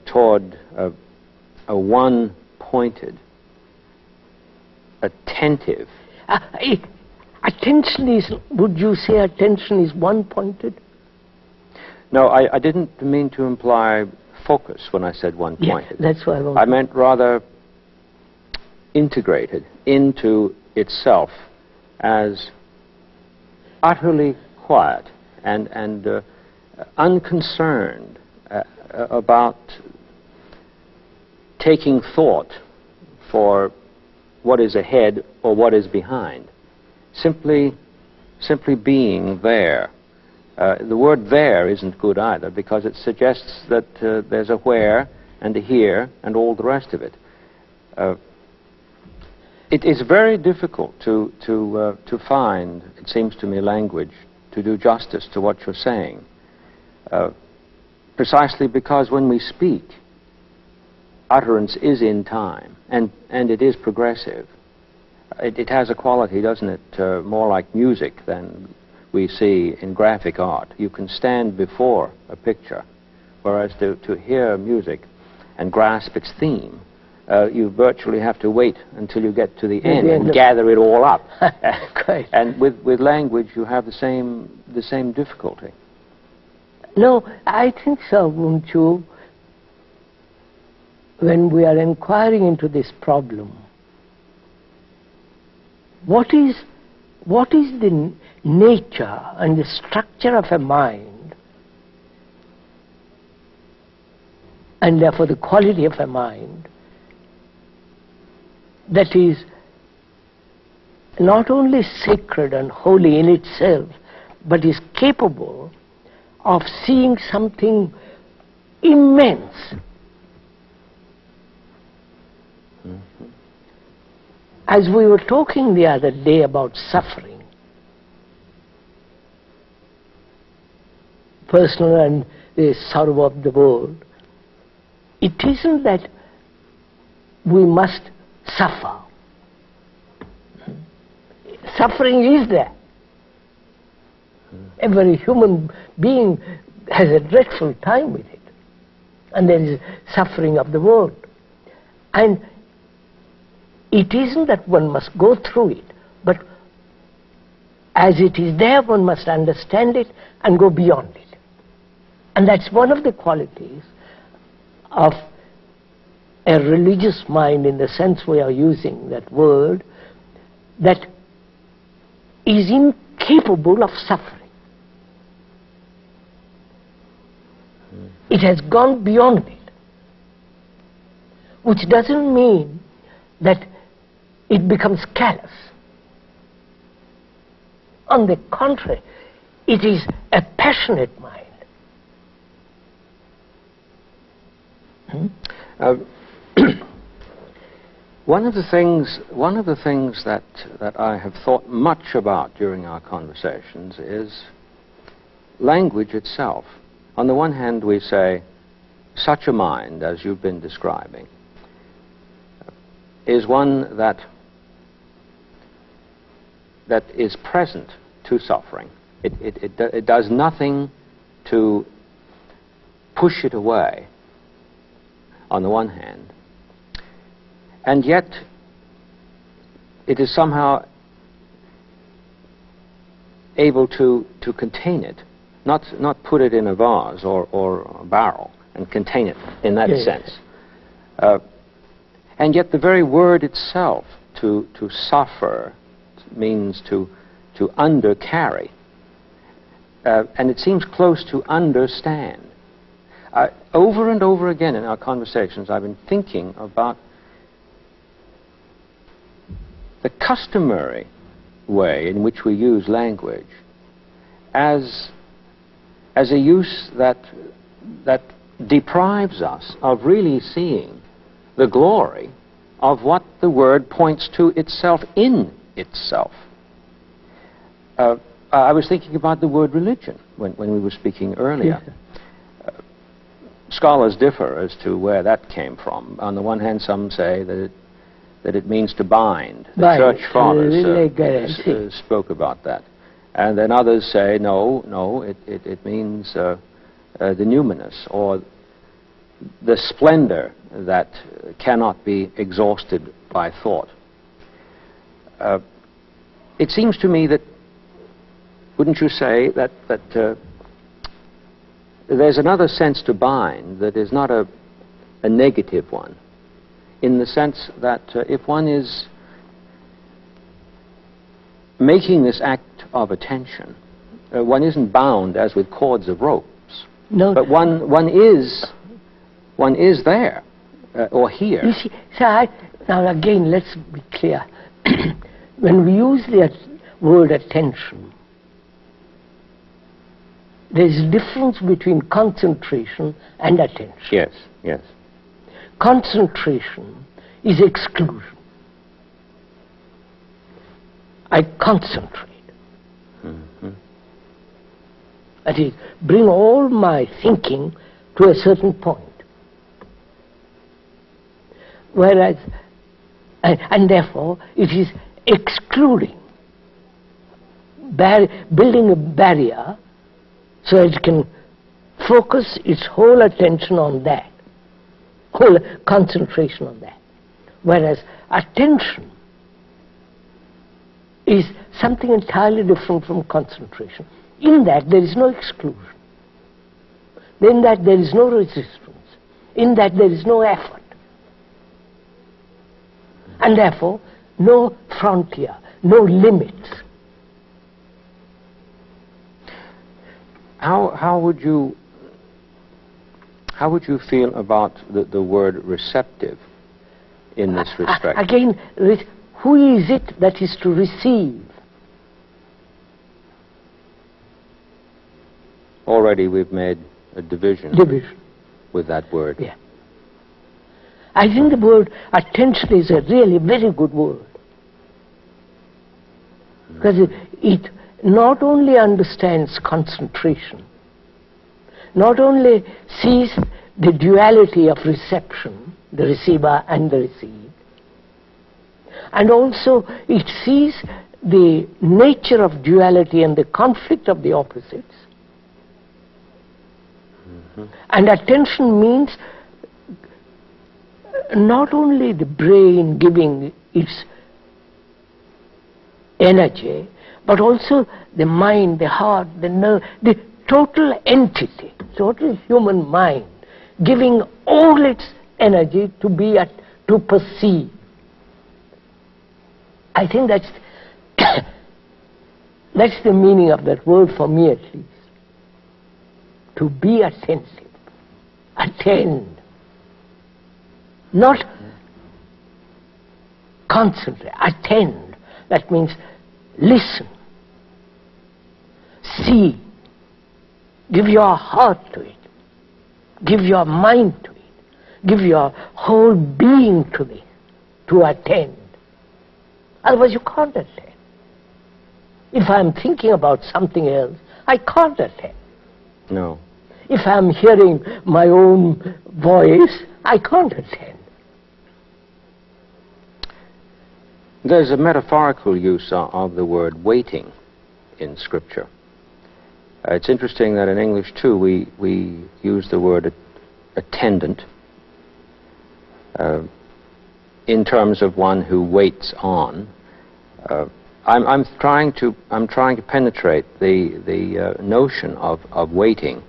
toward a one-pointed, attentive. Attention is, would you say attention is one-pointed? No, I didn't mean to imply focus when I said one-pointed. Yeah, that's what I meant rather integrated into itself as utterly quiet and unconcerned about taking thought for what is ahead or what is behind. Simply being there. The word there isn't good either, because it suggests that there's a where and a here and all the rest of it. It is very difficult to find, it seems to me, language to do justice to what you're saying. Precisely because when we speak, utterance is in time, and it is progressive. It has a quality, doesn't it, more like music than we see in graphic art. You can stand before a picture, whereas to hear music and grasp its theme, you virtually have to wait until you get to the end and gather it all up. And with language, you have the same difficulty. No, I think so, won't you? When we are inquiring into this problem, what is the nature and the structure of a mind, and therefore the quality of a mind, that is not only sacred and holy in itself, but is capable of seeing something immense. As we were talking the other day about suffering, personal and the sorrow of the world, it isn't that we must suffer. Suffering is there. Every human being has a dreadful time with it. And there is suffering of the world. And it isn't that one must go through it, but as it is there, one must understand it and go beyond it. And that's one of the qualities of a religious mind, in the sense we are using that word, that is incapable of suffering. It has gone beyond it, which doesn't mean that it becomes callous. On the contrary, it is a passionate mind. One of the things that I have thought much about during our conversations is language itself. On the one hand, we say, such a mind, as you've been describing, is one that is present to suffering. It does nothing to push it away, on the one hand, and yet it is somehow able to contain it, not put it in a vase or a barrel and contain it in that sense. And yet the very word itself, to suffer, means to undercarry. And it seems close to understand. Over and over again in our conversations, I've been thinking about the customary way in which we use language as a use that deprives us of really seeing the glory of what the word points to itself in itself. I was thinking about the word religion when we were speaking earlier. Yes. Scholars differ as to where that came from. On the one hand, some say that it means to bind. The church fathers spoke about that. And then others say, no, it means the numinous, or the splendor that cannot be exhausted by thought. It seems to me that, wouldn't you say, that there's another sense to bind that is not a negative one, in the sense that if one is making this act of attention, one isn't bound as with cords of ropes. No, but one is there or here. You see, now again, let's be clear. When we use the word attention, there's a difference between concentration and attention. Yes, yes. Concentration is exclusion. I concentrate. Mm-hmm. That is, bring all my thinking to a certain point. Whereas, and therefore, it is excluding, building a barrier so it can focus its whole attention on that, whole concentration on that. Whereas attention is something entirely different from concentration. In that there is no exclusion. In that there is no resistance. In that there is no effort. And therefore no frontier, no limits. How would you feel about the word receptive in this respect? Again, who is it that is to receive? Already we've made a division. With that word. Yeah. I think the word attention is a really very good word. Because it not only understands concentration, not only sees the duality of reception, the receiver and the received, and also it sees the nature of duality and the conflict of the opposites. Mm-hmm. And attention means not only the brain giving its energy, but also the mind, the heart, the nerve, the total entity, total human mind, giving all its energy to perceive. I think that's that's the meaning of that word for me, at least. To be attentive, attend, not concentrate, attend. That means listen, see, give your heart to it, give your mind to it, give your whole being to it, to attend. Otherwise you can't attend. If I'm thinking about something else, I can't attend. No. If I'm hearing my own voice, I can't attend. There's a metaphorical use of the word waiting in Scripture. It's interesting that in English, too, we use the word attendant in terms of one who waits on. I'm trying to penetrate the notion of waiting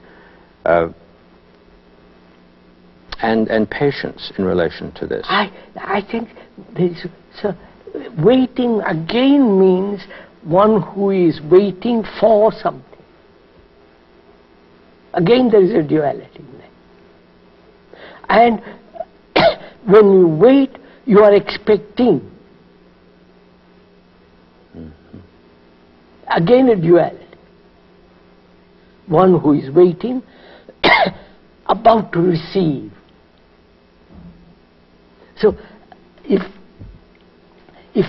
and patience in relation to this. I think waiting again means one who is waiting for something. Again, there is a duality in that. And when you wait, you are expecting. Mm-hmm. Again, a duality. One who is waiting, about to receive. So, if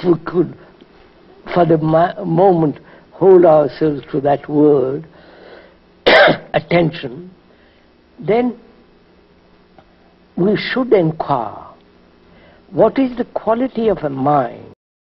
we could, for the moment, hold ourselves to that word, attention, then we should inquire, what is the quality of a mind